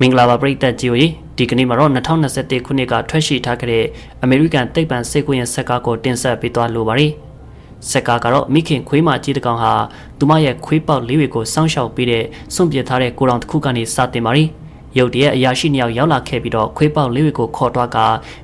မင်္ဂလာပါပရိသတ်ကြီးတို့ဒီကနေ့မှာတော့2021ခုနှစ်ကထွက်ရှိထားခဲ့တဲ့အမေရိကန်သိပ္ပံစစ်ကွင်းရဲ့ဇက်ကားကိုတင်ဆက်ပေးသွားလိုပါတယ်။ဇက်ကားကတော့မိခင်ခွေးမကြီးတစ်ကောင်ဟာသူမရဲ့ခွေးပေါက်လေးတွေကိုစောင့်ရှောက်ပေးတဲ့စွန့်ပစ်ထားတဲ့ကိုတောင်တစ်ခုကနေစတင်ပါတယ်။ရုတ်တရက်အရာရှိနှစ်ယောက်ရောက်လာခဲ့ပြီးတော့ခွေးပေါက်လေးတွေကိုခေါ်သွားက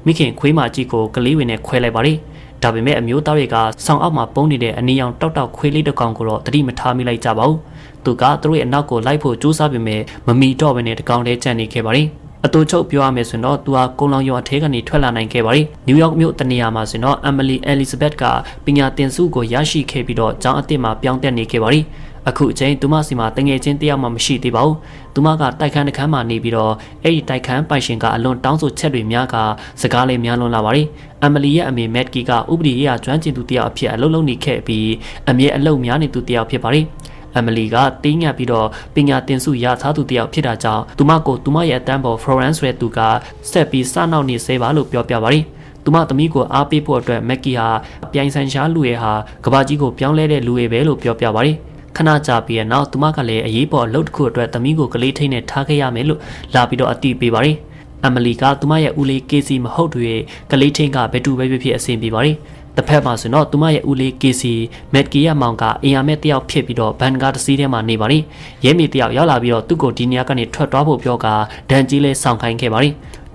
မိခင်ခွေးမကြီးကိုကလေးတွေနဲ့ခွဲလိုက်ပါတယ်။ဒါပေမဲ့အမျိုးသားတွေကဆောင်းအောက်မှာပုံနေတဲ့အနီရောင်တောက်တောက်ခွေးလေးတစ်ကောင်ကိုတော့တတိမထားမိလိုက်ကြပါဘူး။သူကသူတို့ရဲ့အနောက်ကိုလိုက်ဖို့ကြိုးစားပေမဲ့မမီတော့ဘဲနဲ့တကောင်လေးကြံ့နေခဲ့ပါတယ်။အတူချုပ်ပြောရမယ်ဆိုတော့သူဟာကုန်းလောင်ရွာထဲကနေထွက်လာနိုင်ခဲ့ပါတယ်။နယူးယောက်မြို့တနေရာမှာဆိုတော့ Emily Elizabeth ကပညာသင်ဆုကိုရရှိခဲ့ပြီးတော့ကျောင်းအသစ်မှာပြောင်းတက်နေခဲ့ပါတယ်။အခုအချိန်သူမစီမှာတငယ်ချင်းတယောက်မှမရှိသေးပါဘူး။သူမကတိုက်ခန်းတစ်ခန်းမှာနေပြီးတော့အဲ့ဒီတိုက်ခန်းပိုင်ရှင်ကအလွန်တောင်းဆိုချက်တွေများကစကားလေးများလွန်လာပါတယ်။ Emily ရဲ့အမေ Matt ကဥပဒေရေးရာကျွမ်းကျင်သူတယောက်အဖြစ်အလုပ်လုပ်နေခဲ့ပြီးအမြဲအလုပ်များနေသူတယောက်ဖြစ်ပါတယ်။ Emily ကတင်းညက်ပြီးတော့ပညာသင်ဆုရထားသူတယောက်ဖြစ်တာကြောင့်သူမကိုသူမရဲ့အတန်းပေါ် Florence ဆိုတဲ့သူကဆက်ပြီးစနောက်နေစေပါလို့ပြောပြပါတယ်။သူမသမီးကိုအားပေးဖို့အတွက် Maggie ဟာပြိုင်ဆိုင်ရှားလူရဲ့ဟာကဘာကြီးကိုပြောင်းလဲတဲ့လူရဲ့ပဲလို့ပြောပြပါတယ်။ခဏကြာပြီးနောက်သူမကလည်းအရေးပေါ်အလုပ်တစ်ခုအတွက်သမီးကိုကလေးထိန်းနဲ့ထားခဲ့ရမယ်လို့လာပြီးတော့အတိပေးပါတယ်။ Emily ကသူမရဲ့ဦးလေး Casey မဟုတ်တွေကလေးထိန်းကဘယ်သူပဲဖြစ်အဆင်ပြေပါတယ်။တစ်ဖက်မှာဆိုတော့သူမရဲ့ဦးလေး Casey မက်ကီရဲ့မောင်ကအင်ယာမဲ့တယောက်ဖြစ်ပြီးတော့ဘန်ကားတစ်စီးထဲမှာနေပါလိရဲမေတယောက်ရောက်လာပြီးတော့သူ့ကိုဒီနေရာကနေထွက်သွားဖို့ပြောကဒန်ကြီးလဲဆောင်ခိုင်းခဲ့ပါလ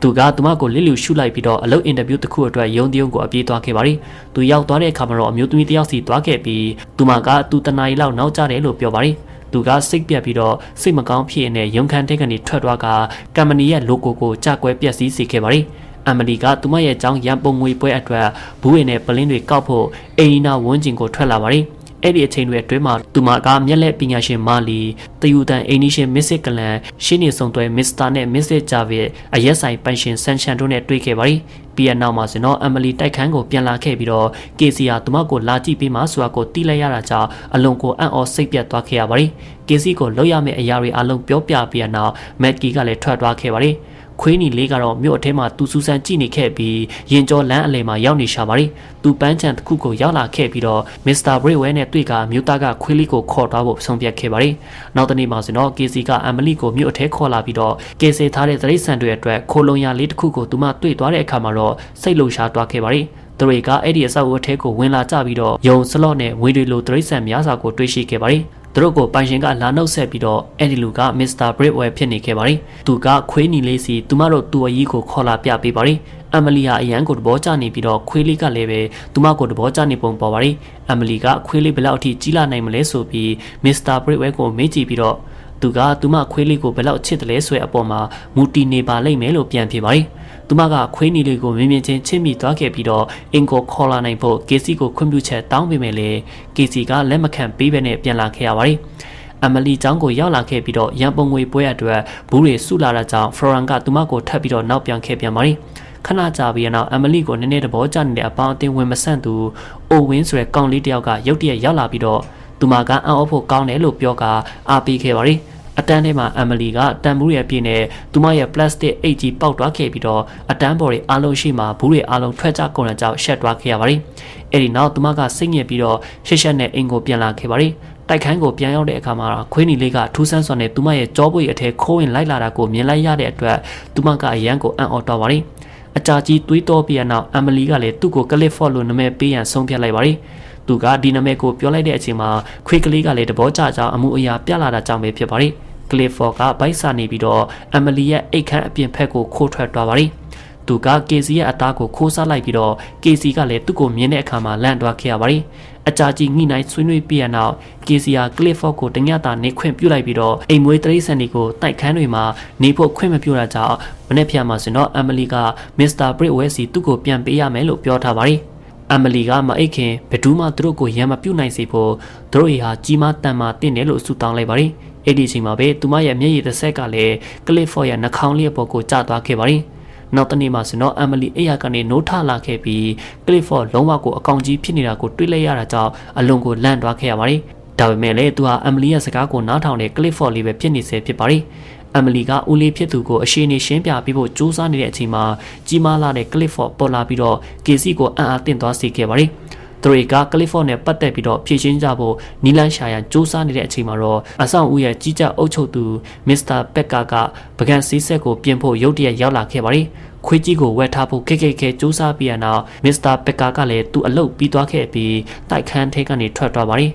ိသူကသူမကိုလစ်လျူရှုလိုက်ပြီးတော့အလုပ်အင်တာဗျူးတစ်ခုအတွက်ရုံးတရုံကိုအပြေးသွားခဲ့ပါလိသူရောက်သွားတဲ့အခါမှာတော့အမျိုးသမီးတယောက်စီသွားခဲ့ပြီးသူမကသူတနာရီလောက်နောက်ကျတယ်လို့ပြောပါလိသူကစိတ်ပြက်ပြီးတော့စိတ်မကောင်းဖြစ်နေရုံခန်းထဲကနေထွက်သွားကကမ်ပဏီရဲ့ logo ကိုကြကွဲပျက်စီးစေခဲ့ပါလိEmily ကသူမရဲ့အကြောင်းရန်ပုံငွေပွဲအတွက်ဘူးဝင်နဲ့ပလင်းတွေကောက်ဖို့အိမ်နာဝန်းကျင်ကိုထွက်လာပါတယ်။အဲ့ဒီအချိန်တွေအတွင်းမှာသူမကမျက်လက်ပညာရှင်မာလီတယူတန်အိမ်နီရှင်မစ်စစ်ကလန်ရှင်းနေဆောင်သွဲမစ္စတာနဲ့မစ်စစ်ဂျာဗစ်အရက်ဆိုင်ပိုင်ရှင်ဆန်ချန်တို့နဲ့တွေ့ခဲ့ပါတယ်။ပြီးရနောက်မှာဆိုတော့ Emily တိုက်ခန်းကိုပြန်လာခဲ့ပြီးတော့ Casey ဟာသူမကိုလာကြည့်ပေးမှဆိုတာကိုတီးလိုက်ရတာကြောင့်အလွန်ကိုအံ့ဩစိတ်ပြတ်သွားခဲ့ရပါတယ်။ Casey ကိုလောက်ရမယ့်အရာတွေအလုံးပြောပြပြီးနောက် Maggie ကလည်းထွက်သွားခဲ့ပါတယ်ခွေးနီလေးကတော့မြို့အထဲမှာသူစူးစမ်းကြည့်နေခဲ့ပြီးရင်ကျော်လမ်းအလယ်မှာရောက်နေရှာပါလိသူပန်းချံတစ်ခုကိုရောက်လာခဲ့ပြီးတော့မစ္စတာဘရစ်ဝဲနဲ့တွေ့ကမြို့သားကခွေးလေးကိုခေါ်သွားဖို့ဆုံးဖြတ်ခဲ့ပါလိနောက်တနေ့မှာဆိုတော့ကေစီကအမလီကိုမြို့အထဲခေါ်လာပြီးတော့ကေစီထားတဲ့သရိတ်ဆန်တွေအတွက်ခိုလုံရလေးတစ်ခုကိုသူမတွေ့သွားတဲ့အခါမှာတော့စိတ်လှုပ်ရှားသွားခဲ့ပါလိသူတွေကအဲ့ဒီအဆောက်အဦအထဲကိုဝင်လာကြပြီးတော့ယုံစလော့နဲ့ဝေတွေလိုသရိတ်ဆန်များစွာကိုတွေ့ရှိခဲ့ပါလိသူတို့ကိုပိုင်ရှင်ကလာနှုတ်ဆက်ပြီးတော့အဲ့ဒီလူကမစ္စတာဘရစ်ဝဲဖြစ်နေခဲ့ပါတယ်။သူကခွေးနီလေးစီသူမတို့သူ့အကြီးကိုခေါ်လာပြပေးပါတယ်။အမလီဟာအရန်ကိုတဘောကျနေပြီးတော့ခွေးလေးကလည်းပဲသူမကိုတဘောကျနေပုံပေါ်ပါတယ်။အမလီကခွေးလေးဘယ်လောက်အထိကြီးလာနိုင်မလဲဆိုပြီးမစ္စတာဘရစ်ဝဲကိုမေးကြည့်ပြီးတော့သူကသူမခွေးလေးကိုဘယ်လောက်ချစ်တယ်လဲဆိုတဲ့အပေါ်မှာမူတည်နေပါလိမ့်မယ်လို့ပြန်ဖြေပါတယ်။သူမကခွေးနီလေးကိုမြင်မြင်ချင်းချစ်မိသွားခဲ့ပြီးတော့အင်ကိုခေါ်လာနိုင်ဖို့ကေစီကိုခွင့်ပြုချက်တောင်းပေးမယ်လေကေစီကလက်မခံပေးဘဲနဲ့ပြန်လာခဲ့ရပါတယ်။အမလီကျောင်းကိုရောက်လာခဲ့ပြီးတော့ရန်ပုံငွေပွဲအတွက်ဘူးတွေစုလာတာကြောင့်ဖလော်ရန်ကသူမကိုထပ်ပြီးတော့နောက်ပြန်ခဲ့ပြန်ပါတယ်။ခဏကြာပြီးနောက်အမလီကိုနည်းနည်းသဘောကျနေတဲ့အပေါင်းအသင်းဝင်မဆန့်သူအိုဝင်းဆိုတဲ့ကောင်လေးတယောက်ကရုတ်တရက်ရောက်လာပြီးတော့သူမကအံ့ဩဖို့ကောင်းတယ်လို့ပြောကအားပေးခဲ့ပါတယ်။အတန်းထဲမှာအမလီကတန်ဘူးရဲ့ပြည့်နဲ့သူမရဲ့ပလတ်စတစ်အိတ်ကြီးပေါက်သွားခဲ့ပြီးတော့အတန်းပေါ်တွေအားလုံးရှိမှဘူးတွေအားလုံးထွက်ကြကုန်တဲ့ကြောင့်ရှက်သွားခဲ့ရပါတယ်။အဲဒီနောက်သူမကစိတ်ညစ်ပြီးတော့ရှက်ရှက်နဲ့အိမ်ကိုပြန်လာခဲ့ပါတယ်။တိုက်ခန်းကိုပြန်ရောက်တဲ့အခါမှာခွေးနီလေးကထူးဆန်းစွာနဲ့သူမရဲ့ကြောပွေအထက်ခိုးဝင်လိုက်လာတာကိုမြင်လိုက်ရတဲ့အတွက်သူမကအရန်ကိုအံ့ဩသွားပါတယ်။အကြာကြီးတွေးတောပြီးနောက်အမလီကလည်းသူ့ကိုကလစ်ဖော့လို့နာမည်ပေးရန်ဆုံးဖြတ်လိုက်ပါတယ်။သူကဒီနာမည်ကိုပြောလိုက်တဲ့အချိန်မှာခွေးကလေးကလည်းတဘောကျကြောင်းအမှုအရာပြလာတာကြောင့်ပဲဖြစ်ပါတယ်။ကလစ်ဖော့ကဘိုက်စာနေပြီးတော့အမလီရဲ့အိတ်ခမ်းအပြင်ဖက်ကိုခိုးထွက်သွားပါတယ်။သူကကေစီရဲ့အသားကိုခိုးစားလိုက်ပြီးတော့ကေစီကလည်းသူ့ကိုမြင်တဲ့အခါမှာလန့်သွားခဲ့ရပါတယ်။အကြာကြီးငိနိုင်ဆွေးနွေးပြီးရနောက်ကေစီယာကလစ်ဖော့ကိုတညတာနေခွင့်ပြုလိုက်ပြီးတော့အိမ်မွေးတရိတ်ဆန်တွေကိုတိုက်ခန်းတွေမှာနေဖို့ခွင့်မပြုတာကြောင့်မနေ့ဖြန်မှာဆိုတော့အမလီကမစ္စတာဘရစ်ဝဲစီသူ့ကိုပြန်ပေးရမယ်လို့ပြောထားပါတယ်။အမလီကမအိတ်ခင်ဘယ်သူမှသူတို့ကိုရံမပြုတ်နိုင်စေဖို့သူတို့ဟာကြီးမားတန်မာတင့်တယ်လို့ဆုတောင်းလိုက်ပါတယ်။အဲ့ဒီအချိန်မှာပဲသူမရဲ့မျက်ရည်တစ်ဆက်ကလည်းကလစ်ဖော့ရဲ့နှာခေါင်းလေးပေါ်ကိုကျသွားခဲ့ပါတယ်။နောက်တနေ့မှာဆိုတော့အမလီအိယာကနေနိုးထလာခဲ့ပြီးကလစ်ဖော့လုံးဝကိုအကောင်ကြီးဖြစ်နေတာကိုတွေ့လိုက်ရတာကြောင့်အလွန်ကိုလန့်သွားခဲ့ရပါတယ်။ဒါပေမဲ့လည်းသူဟာအမလီရဲ့စကားကိုနားထောင်တဲ့ကလစ်ဖော့လေးပဲဖြစ်နေစေဖြစ်ပါတယ်။အမလီကဦးလေးဖြစ်သူကိုအရှိန်ရှင်းပြပြီးဖို့ကြိုးစားနေတဲ့အချိန်မှာကြီးမားလာတဲ့ကလစ်ဖော့ပေါ်လာပြီးတော့ကေစီကိုအံ့အားသင့်သွားစေခဲ့ပါတယ်။ သူတွေကကလစ်ဖော့နဲ့ပတ်သက်ပြီးတော့ဖြည့်ရှင်းကြဖို့နီလန်ရှာရန်စူးစမ်းနေတဲ့အချိန်မှာတော့အဆောင်ဦးရဲ့ကြီးကြပ်အုပ်ချုပ်သူမစ္စတာပက်ကကပကံစည်းဆက်ကိုပြင်ဖို့ရုတ်တရက်ရောက်လာခဲ့ပါတယ်ခွေးကြီးကိုဝက်ထားဖို့ခက်စူးစမ်းပြီးနောက်မစ္စတာပက်ကကလည်းသူ့အလုပ်ပြီးသွားခဲ့ပြီးတိုက်ခန်းထဲကနေထွက်သွားပါတယ်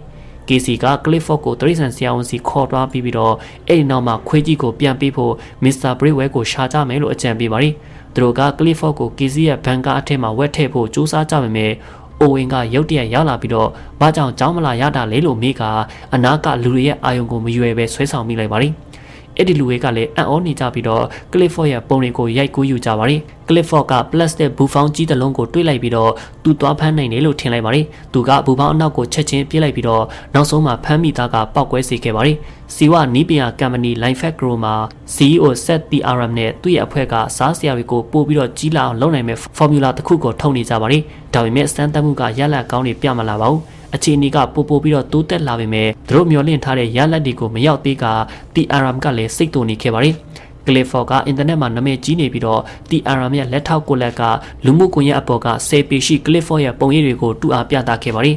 KC ကကလစ်ဖော့ကိုတရိษံဆရာဝန်စီခေါ်သွားပြီးတော့အဲ့ဒီနောက်မှာခွေးကြီးကိုပြန်ပေးဖို့မစ္စတာဘရစ်ဝဲကိုရှာကြမယ်လို့အကြံပေးပါတယ်သူတို့ကကလစ်ဖော့ကို KC ရဲ့ဘန်ကာအထက်မှာဝက်ထည့်ဖို့စူးစမ်းကြပေမဲ့အိုဝင်ကရုတ်တရက်ရောက်လာပြီးတော့ဘာကြောင့်ကြောင်းမလာရတာလဲလို့မေးကအနာကလူတွေရဲ့အာယုံကိုမရွယ်ပဲဆွဲဆောင်မိလိုက်ပါတယ်အဲ့ဒီလူတွေကလည်းအံ့ဩနေကြပြီးတော့ကလစ်ဖော့ရဲ့ပုံတွေကိုရိုက်ကူးယူကြပါတယ်ကလစ်ဖော့ကပလတ်စတစ်ဘူဖောင်းကြီးတစ်လုံးကိုတွေးလိုက်ပြီးတော့သူသွားဖမ်းနိုင်တယ်လို့ထင်လိုက်ပါတယ်သူကဘူဖောင်းအနောက်ကိုချက်ချင်းပြေးလိုက်ပြီးတော့နောက်ဆုံးမှာဖမ်းမိသားကပောက်ကွဲစေခဲ့ပါတယ်စီဝနီးပညာကမ်ပဏီ Linefect Group မှာ CEO Seth TRM နဲ့သူ့ရဲ့အဖွဲ့ကစားစရာတွေကိုပို့ပြီးတော့ကြီးလာအောင်လုပ်နိုင်မဲ့ formula တစ်ခုကိုထုတ်နေကြပါတယ်ဒါပေမဲ့စမ်းသပ်မှုကရလဒ်ကောင်းတွေပြမလာပါဘူးအခြေအနေကပိုပြီးတော့တိုးတက်လာပေမဲ့သူတို့မျှော်လင့်ထားတဲ့ရလဒ်တွေကိုမရောက်သေးက TRM ကလည်းစိတ်တူနေခဲ့ပါတယ်ကလစ်ဖော့ကအင်တာနက်မှာနာမည်ကြီးနေပြီးတော့ TRM ရဲ့လက်ထောက်ကိုလက်ကလူမှုကွန်ရက်အပေါ်က10ပေရှိကလစ်ဖော့ရဲ့ပုံရိပ်တွေကိုတူအားပြသခဲ့ပါတယ်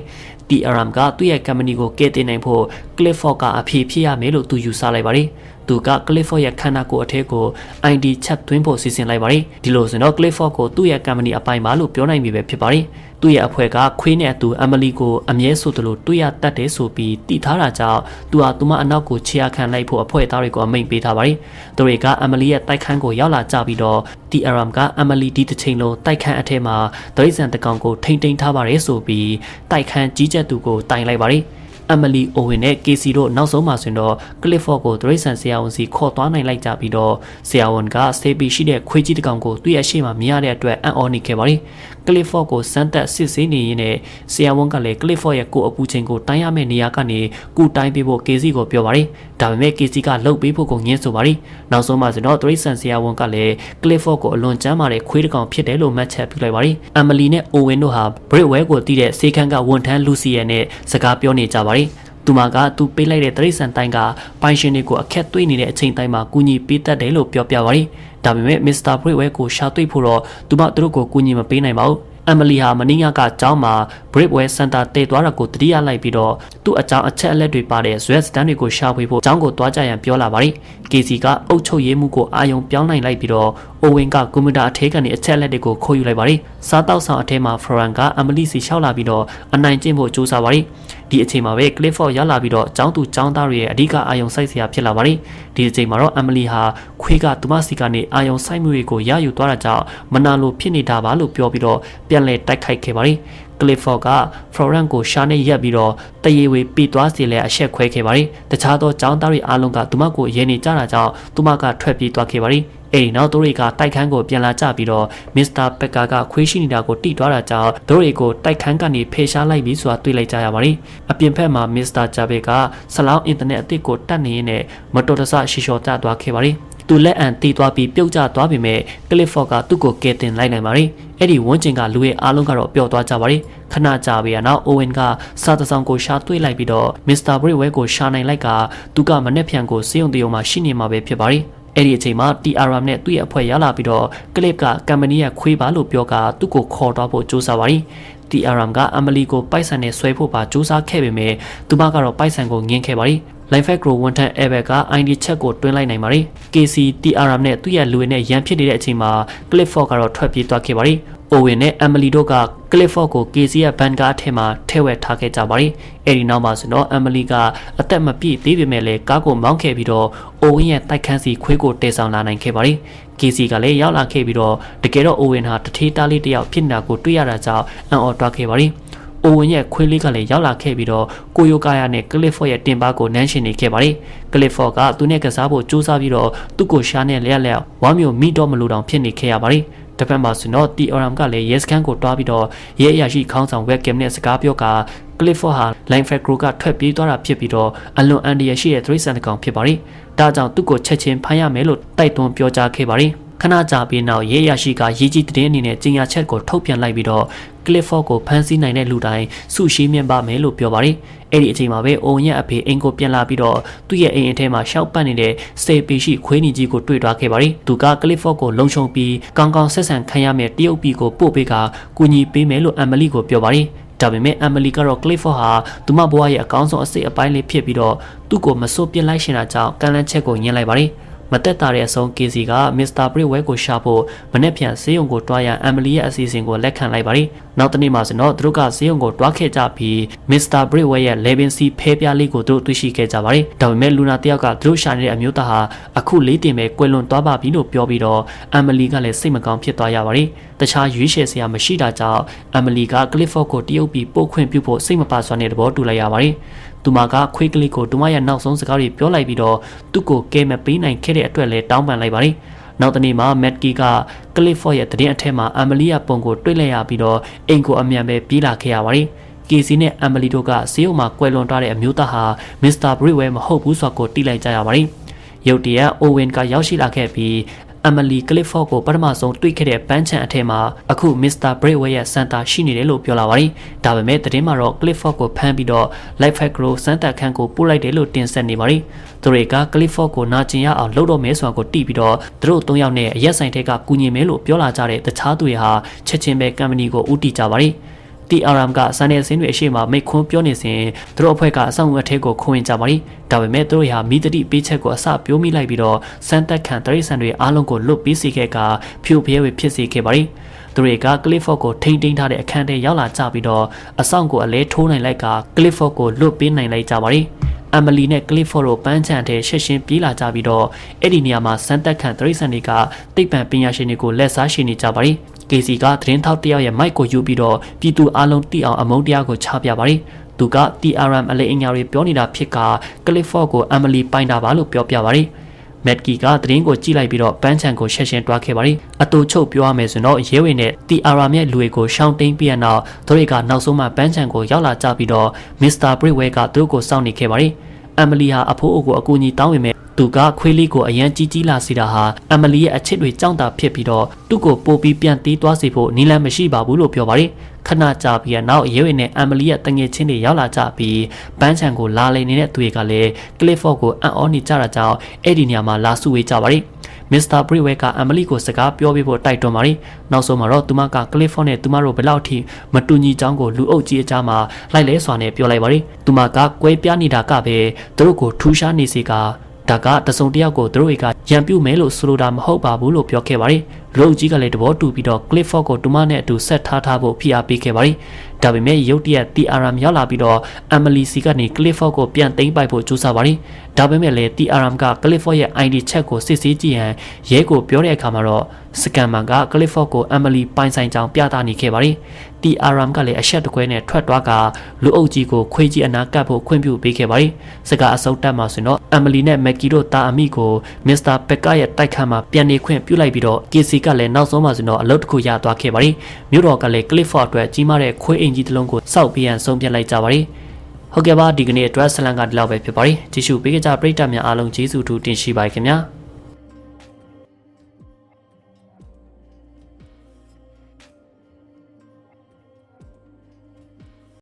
TRM ကသူ့ရဲ့ company ကိုကယ်တင်နိုင်ဖို့ကလစ်ဖော့ကအဖြေဖြစ်ရမယ်လို့သူယူဆလိုက်ပါတယ်သူကကလစ်ဖော့ရဲ့ခန္ဓာကိုယ်အထက်ကို ID ချက်သွင်းဖို့စီစဉ်လိုက်ပါတယ်ဒီလိုဆိုတော့ကလစ်ဖော့ကိုသူ့ရဲ့ company အပိုင်ပါလို့ပြောနိုင်ပြီပဲဖြစ်ပါတယ်သူ့ရဲ့အဖွဲ့ကခွေးနဲ့အတူအမလီကိုအမြဲဆိုသလိုတွေ့ရတတ်တယ်ဆိုပြီးတည်ထားတာကြောင့်သူဟာသူမအနောက်ကိုခြေအခမ်းလိုက်ဖို့အဖွဲ့သားတွေကိုအမိန့်ပေးထားပါတယ်သူတွေကအမလီရဲ့တိုက်ခန်းကိုရောက်လာကြပြီးတော့ TRM ကအမလီဒီတစ်ချိန်လုံးတိုက်ခန်းအထက်မှာဒရိစံတကောင်ကိုထိမ့်သိမ်းထားပါတယ်ဆိုပြီးတိုက်ခန်းကြီးကျက်သူကိုတိုင်လိုက်ပါတယ်အမလီအိုဝင်နဲ့ KC တို့နောက်ဆုံးမှာဆိုတော့ကလစ်ဖော့ကိုဒရိစံဆရာဝန်စီခေါ်သွားနိုင်လိုက်ကြပြီးတော့ဆရာဝန်ကစေပီရှိတဲ့ခွေးကြီးတစ်ကောင်ကိုသူ့ရဲ့ရှေ့မှာမြင်ရတဲ့အတွက်အံ့ဩနေခဲ့ပါတယ်ကလစ်ဖော့ကိုစမ်းသက်စစ်ဆေးနေရင်းနဲ့ဆရာဝန်ကလည်းကလစ်ဖော့ရဲ့ကိုယ်အပူချိန်ကိုတိုင်းရမယ့်နေရာကနေကူတိုင်းပေးဖို့ KC ကိုပြောပါတယ်ဒါပေမဲ့ KC ကလှုပ်ပေးဖို့ကိုငင်းဆိုပါတယ်နောက်ဆုံးမှာဆိုတော့ဒရိစံဆရာဝန်ကလည်းကလစ်ဖော့ကိုအလွန်ကျမ်းမာတဲ့ခွေးတစ်ကောင်ဖြစ်တယ်လို့မှတ်ချက်ပြုလိုက်ပါတယ်အမလီနဲ့အိုဝင်တို့ဟာဘရစ်ဝဲကိုတီးတဲ့စေခန်းကဝန်ထမ်းလူစီယန်နဲ့စကားပြောနေကြပါတယ်သူမကသူပေးလိုက်တဲ့တရိษံတိုင်းကပိုင်ရှင်တွေကိုအခက်တွေ့နေတဲ့အချိန်တိုင်းမှာကူညီပေးတတ်တယ်လို့ပြောပြပါတယ်။ဒါပေမဲ့မစ္စတာဘရစ်ဝဲကိုရှာတွေ့ဖို့တော့သူမတို့ကိုကူညီမပေးနိုင်ပါဘူး။အမလီဟာမင်းကကျောင်းမှာဘရစ်ဝဲစင်တာတည်သွားတာကိုတတိယလိုက်ပြီးတော့သူ့အကြောင်းအချက်အလက်တွေပါတဲ့ဇွဲစတန်တွေကိုရှာဖွေဖို့ကျောင်းကိုသွားကြရန်ပြောလာပါတယ်။ KC ကအုပ်ချုပ်ရေးမှုကိုအာယုံပြောင်းနိုင်လိုက်ပြီးတော့အိုဝင်ကကွန်ပျူတာအထက်ကနေအချက်အလက်တွေကိုခိုးယူလိုက်ပါတယ်။စားတောက်ဆောင်အထက်မှာဖရန်ကအမလီစီလျှောက်လာပြီးတော့အနိုင်ကျင့်ဖို့ကြိုးစားပါတယ်။ဒီအချိန်မှာပဲကလစ်ဖော့ရောက်လာပြီးတော့ကျောင်းသူကျောင်းသားတွေရဲ့အဓိကအာယုံစိုက်စရာဖြစ်လာပါတယ်။ဒီအချိန်မှာတော့အမလီဟာခွေးကသူမစီကနေအာယုံစိုက်မှုတွေကိုရယူသွားတာကြောင့်မနာလိုဖြစ်နေတာပါလို့ပြောပြီးတော့ပြန်လည်တိုက်ခိုက်ခဲ့ပါတယ်။ကလစ်ဖော့ကဖလော်ရန်ကိုရှာနဲ့ရက်ပြီးတော့တရေဝေပီသွားစီလဲအဆက်ခွဲခဲ့ပါတယ်။တခြားသောကျောင်းသားတွေအားလုံးကသူမကိုရဲနေကြတာကြောင့်သူမကထွက်ပြေးသွားခဲ့ပါတယ်။အဲ့ဒီနောက်သူတွေကတိုက်ခန်းကိုပြန်လာကြပြီးတော့မစ္စတာပက်ကာကခွေးရှိနေတာကိုတိသွားတာကြောင့်သူတွေကိုတိုက်ခန်းကနေဖေရှားလိုက်ပြီးဆိုတာတွေ့လိုက်ကြရပါတယ်။အပြင်ဘက်မှာမစ္စတာဂျာဘက်ကဆလောင်းအင်တာနက်အသစ်ကိုတတ်နေရင်းနဲ့မတော်တဆရှီရှော်ကျသွားခဲ့ပါတယ်။သူလက်အံတီးသွားပြီးပြုတ်ကျသွားပြီမဲ့ကလစ်ဖော့ကသူ့ကိုကယ်တင်လိုက်နိုင်ပါတယ်။အဲ့ဒီဝန်းကျင်ကလူရဲ့အားလုံးကတော့ပျော့သွားကြပါတယ်။ခဏကြာပြီနောက်အိုဝင်ကစာတစောင်ကိုရှာတွေ့လိုက်ပြီးတော့မစ္စတာဘရစ်ဝဲကိုရှာနိုင်လိုက်ကသူကမနက်ဖြန်ကိုစေယုံတယုံမှာရှိနေမှာပဲဖြစ်ပါတယ်။အဲ့ဒီအချိန်မှာ TRM နဲ့သူ့ရဲ့အဖွဲ့ရလာပြီးတော့ကလစ်ကကမ်ပဏီရဲ့ခွေးပါလို့ပြောကသူ့ကိုခေါ်တော့ဖို့ကြိုးစားပါတယ်။ TRM ကအမလီကိုပိုက်ဆံနဲ့ဆွဲဖို့ပါကြိုးစားခဲ့ပေမဲ့သူမကတော့ပိုက်ဆံကိုငင်းခဲ့ပါတယ်။ Linefect Group ဝန်ထမ်း Ever က ID ချက်ကိုတွင်းလိုက်နိုင်ပါတယ်။ KC TRM နဲ့သူ့ရဲ့လူတွေနဲ့ရန်ဖြစ်နေတဲ့အချိန်မှာ Clifford ကတော့ထွက်ပြေးသွားခဲ့ပါတယ်။ Owen နဲ့ Emily တို့က Clifford ကို KC ရဲ့ဘန်ကားအထက်မှာထဲဝဲထားခဲ့ကြပါတယ်။အဲဒီနောက်မှာဆိုတော့ Emily ကအသက်မပြည့်သေးပေမဲ့လည်းကားကိုမောင်းခဲ့ပြီးတော့ Owen ရဲ့တိုက်ခန်းစီခွေးကိုတည်ဆောင်လာနိုင်ခဲ့ပါတယ်။ KC ကလည်းရောက်လာခဲ့ပြီးတော့တကယ်တော့ Owen ဟာတထေးသားလေးတစ်ယောက်ဖြစ်နေတာကိုတွေ့ရတာကြောင့်အံ့ဩသွားခဲ့ပါတယ်။ အိုဝင်ရဲ့ခွေးလေးကလည်းရောက်လာခဲ့ပြီးတော့ကိုယိုကာယာနဲ့ကလစ်ဖော့ရဲ့တင်ပါကိုနန်းရှင်နေခဲ့ပါတယ်။ကလစ်ဖော့ကသူနဲ့ကစားဖို့ကြိုးစားပြီးတော့သူ့ကိုရှာနဲ့လျက်ဝါမျိုးမိတော့မလို့တောင်ဖြစ်နေခဲ့ရပါတယ်။တစ်ဖက်မှာဆိုတော့ TRM ကလည်းရဲစခန်းကိုတွားပြီးတော့ရဲအရာရှိခေါင်းဆောင်ဝက်ကင်နဲ့စကားပြောကကလစ်ဖော့ဟာ Linefect Group ကထွက်ပြေးသွားတာဖြစ်ပြီးတော့အလွန်အန္တရာယ်ရှိတဲ့သရိစံတကောင်ဖြစ်ပါတယ်။ဒါကြောင့်သူ့ကိုချက်ချင်းဖမ်းရမယ်လို့တိုက်တွန်းပြောကြားခဲ့ပါတယ်။ခဏကြာပြီးနောက်ရဲရရှိကရေးကြီးတဲ့အနေနဲ့ကြီးညာချက်ကိုထုတ်ပြန်လိုက်ပြီးတော့ကလစ်ဖော့ကိုဖမ်းဆီးနိုင်တဲ့လူတိုင်းစုရှိမြင့်ပါမယ်လို့ပြောပါတယ်။အဲ့ဒီအချိန်မှာပဲအိုဝင်ရဲ့အဖေအိမ်ကိုပြန်လာပြီးတော့သူ့ရဲ့အိမ်အထဲမှာရှောက်ပတ်နေတဲ့စေပီရှိခွေးနီကြီးကိုတွေ့သွားခဲ့ပါတယ်။သူကကလစ်ဖော့ကိုလုံခြုံပြီးကောင်းကောင်းဆက်ဆံခံရမယ့်တရုတ်ပြည်ကိုပို့ပေးကကူညီပေးမယ်လို့အမလီကိုပြောပါတယ်။ ဒါပေမဲ့အမ်မလီကတော့ Clifford ဟာသူမဘဝရဲ့အကောင်းဆုံးအစိတ်အပိုင်းလေးဖြစ်ပြီးတော့သူ့ကိုမစွန့်ပစ်လိုက်ရှင်တာကြောင့်ကန့်လန့်ချက်ကိုညှင်းလိုက်ပါတယ်မတက်တာတဲ့အဆုံး KC က Mr. Bridwell ကိုရှာဖို့မနေ့ပြန်ဆေးရုံကိုတွားရအမ်မလီရဲ့အစီအစဉ်ကိုလက်ခံလိုက်ပါတယ်။နောက်တနေ့မှာဆိုတော့သူတို့ကဆေးရုံကိုတွားခဲ့ကြပြီး Mr. Bridwell ရဲ့ Levin C ဖဲပြားလေးကိုသူတို့တွေ့ရှိခဲ့ကြပါတယ်။ဒါပေမဲ့လူနာတယောက်ကသူတို့ရှာနေတဲ့အမျိုးသားဟာအခုလေးတင်ပဲကွယ်လွန်သွားပါပြီလို့ပြောပြီးတော့အမ်မလီကလည်းစိတ်မကောင်းဖြစ်သွားရပါတယ်။တခြားရွေးချယ်စရာမရှိတာကြောင့်အမ်မလီက Clifford ကိုတရုတ်ပြည်ပို့ခွင့်ပြုဖို့စိတ်မပါစွာနဲ့သဘောတူလိုက်ရပါတယ်။သူမကခွေးကလေးကိုသူမရဲ့နောက်ဆုံးစကားတွေပြောလိုက်ပြီးတော့သူ့ကိုကဲမပေးနိုင်ခဲ့တဲ့အတွက်လည်းတောင်းပန်လိုက်ပါတယ်။နောက်တနေ့မှာ Matkey က Clifford ရဲ့တရင်အထက်မှာအမ်မလီရဲ့ပုံကိုတွေ့လိုက်ရပြီးတော့အိမ်ကိုအမြန်ပဲပြေးလာခဲ့ရပါတယ်။ KC နဲ့အမ်မလီတို့ကဆေးရုံမှာကွယ်လွန်သွားတဲ့အမျိုးသားဟာ Mr. Bridwell မဟုတ်ဘူးဆိုတာကိုသိလိုက်ကြရပါတယ်။ရုတ်တရက် Owen ကရောက်ရှိလာခဲ့ပြီးအမ်မလီ Clifford ကိုပထမဆုံးတွေ့ခဲ့တဲ့ပန်းချံအထက်မှာအခု Mr. Bridwell ရဲ့စန်တာရှိနေတယ်လို့ပြောလာပါတယ်။ဒါပေမဲ့သတင်းမှာတော့ Clifford ကိုဖမ်းပြီးတော့ Lifehack Grow စန်တာခန်းကိုပို့လိုက်တယ်လို့တင်ဆက်နေပါတယ်။သူတွေက Clifford ကိုနာကျင်ရအောင်လုပ်တော့မယ်ဆိုတာကိုသိပြီးတော့သူတို့၃ယောက်နဲ့အရက်ဆိုင်ထက်ကကူညီမယ်လို့ပြောလာကြတဲ့တခြားသူတွေဟာချက်ချင်းပဲ company ကိုဦးတည်ကြပါတယ်။ TRM ကစံနယ်စင်းတွေအရှိမမိတ်ခွန်းပြောနေစဉ်သူတို့အဖွဲ့ကအဆောင်အထက်ကိုခွင်ကြပါလိဒါပေမဲ့သူတို့ဟာမိတတိပေးချက်ကိုအစပြိုးမိလိုက်ပြီးတော့စမ်းတက်ခံတရိษံတွေအားလုံးကိုလွတ်ပြီးစီခဲ့ကဖြိုဖျဲဝေဖြစ်စေခဲ့ပါလိသူတွေက Clifford ကိုထိန်းသိမ်းထားတဲ့အခန်းထဲရောက်လာကြပြီးတော့အဆောင်ကိုအလဲထိုးနိုင်လိုက်က Clifford ကိုလွတ်ပေးနိုင်လိုက်ကြပါလိအမလီနဲ့ Clifford တို့ပန်းချံထဲရှက်ရှင်းပြေးလာကြပြီးတော့အဲ့ဒီနေရာမှာစမ်းတက်ခံတရိษံတွေကတိတ်ပံပညာရှင်တွေကိုလက်စားရှိနေကြပါလိKC ကသတင်းထောက်တယောက်ရဲ့မိုက်ကိုယူပြီးတော့ပြည်သူအလုံးသိအောင်အမုန်းတရားကိုချပြပါတယ်။သူက TRM အလေးအညာတွေပြောနေတာဖြစ်က Clifford ကိုအမ်မလီပိုင်တာပါလို့ပြောပြပါတယ်။ Matkey ကသတင်းကိုကြည့်လိုက်ပြီးတော့ပန်းချံကိုရှက်ရှင်းတွားခဲ့ပါတယ်။အတူချုပ်ပြောရမယ်ဆိုတော့ရဲဝင်နဲ့ TRM ရဲ့လူတွေကိုရှောင်းတိန်ပြရနောက်သူတွေကနောက်ဆုံးမှပန်းချံကိုရောက်လာကြပြီးတော့ Mr. Bridwell ကသူတို့ကိုစောင့်နေခဲ့ပါတယ်။အမ်မလီဟာအဖိုးအိုကိုအကူအညီတောင်းပေမဲ့သူကခွေးလေးကိုအရန်ကြီးလာစေတာဟာအမ်မလီရဲ့အချစ်တွေကြောင့်တာဖြစ်ပြီးတော့သူ့ကိုပို့ပြီးပြန်တီးသွားစေဖို့နီလန်မရှိပါဘူးလို့ပြောပါတယ်ခဏကြာပြီးနောက်ရဲဝဲနဲ့အမ်မလီရဲ့တငယ်ချင်းတွေရောက်လာကြပြီးပန်းချံကိုလာလေနေတဲ့သူတွေကလည်း Clifford ကိုအံ့ဩနေကြတာကြောင့်အဲ့ဒီနေရာမှာလာစုဝေးကြပါတယ်Mr. Bridwell ကအမ်မလီကိုစကားပြောပြဖို့တိုက်တွန်းပါတယ်။နောက်ဆုံးမှာတော့သူမက Clifford နဲ့သူမတို့ဘယ်လောက်ထိမတူညီကြောင်းကိုလူအုပ်ကြီးအကြားမှာလိုက်လဲစွာနဲ့ပြောလိုက်ပါတယ်။သူမကကွဲပြားနေတာကပဲသူတို့ကိုထူးခြားနေစေကဒါကတစုံတယောက်ကိုသူတို့ကရန်ပြုမယ်လို့ဆိုလိုတာမဟုတ်ပါဘူးလို့ပြောခဲ့ပါတယ်။လူအုပ်ကြီးကလည်းတဘောတူပြီးတော့ Clifford ကိုသူမနဲ့အတူဆက်ထားဖို့ဖိအားပေးခဲ့ပါတယ်။ဒါပေမဲ့ရုတ်တရက် TRM ရောက်လာပြီးတော့အမ်မလီစီကနေ Clifford ကိုပြန်သိမ်းပိုက်ဖို့ကြိုးစားပါတယ်။ဒါပေမဲ့လည်း TRM က Clifford ရဲ့ ID ချက်ကိုစစ်ဆေးကြည့်ရင်ရဲကိုပြောတဲ့အခါမှာတော့စကန်မန်က Clifford ကိုအမ်မလီပိုင်ဆိုင်ကြောင်းပြသနေခဲ့ပါတယ်။ TRM ကလည်းအဆက်တကွဲနဲ့ထွက်သွားကလူအုပ်ကြီးကိုခွေးကြီးအနာကပ်ဖို့ခွင့်ပြုပေးခဲ့ပါတယ်။စကားအစုံတက်မှာဆိုတော့အမ်မလီနဲ့ Matkey တို့တာအမိကို Mr. Becker ရဲ့တိုက်ခန်းမှာပြန်နေခွင့်ပြုလိုက်ပြီးတော့ KC ကလည်းနောက်ဆုံးမှာဆိုတော့အလုပ်တစ်ခုရသွားခဲ့ပါတယ်။မြို့တော်ကလည်း Clifford အတွက်ကြီးမားတဲ့ခွေးအိမ်ကြီးတစ်လုံးကိုစောက်ပြီးရန်ဆုံးဖြတ်လိုက်ကြပါတယ်။ဟုတ်ကဲ့ပါဒီကနေ့အတွက်ဆလန်ကဒီလောက်ပဲဖြစ်ပါတယ်။ကြည့်ရှုပေးကြတဲ့ပရိသတ်များအားလုံးကျေးဇူးတူတင်ရှိပါခင်ဗျာ။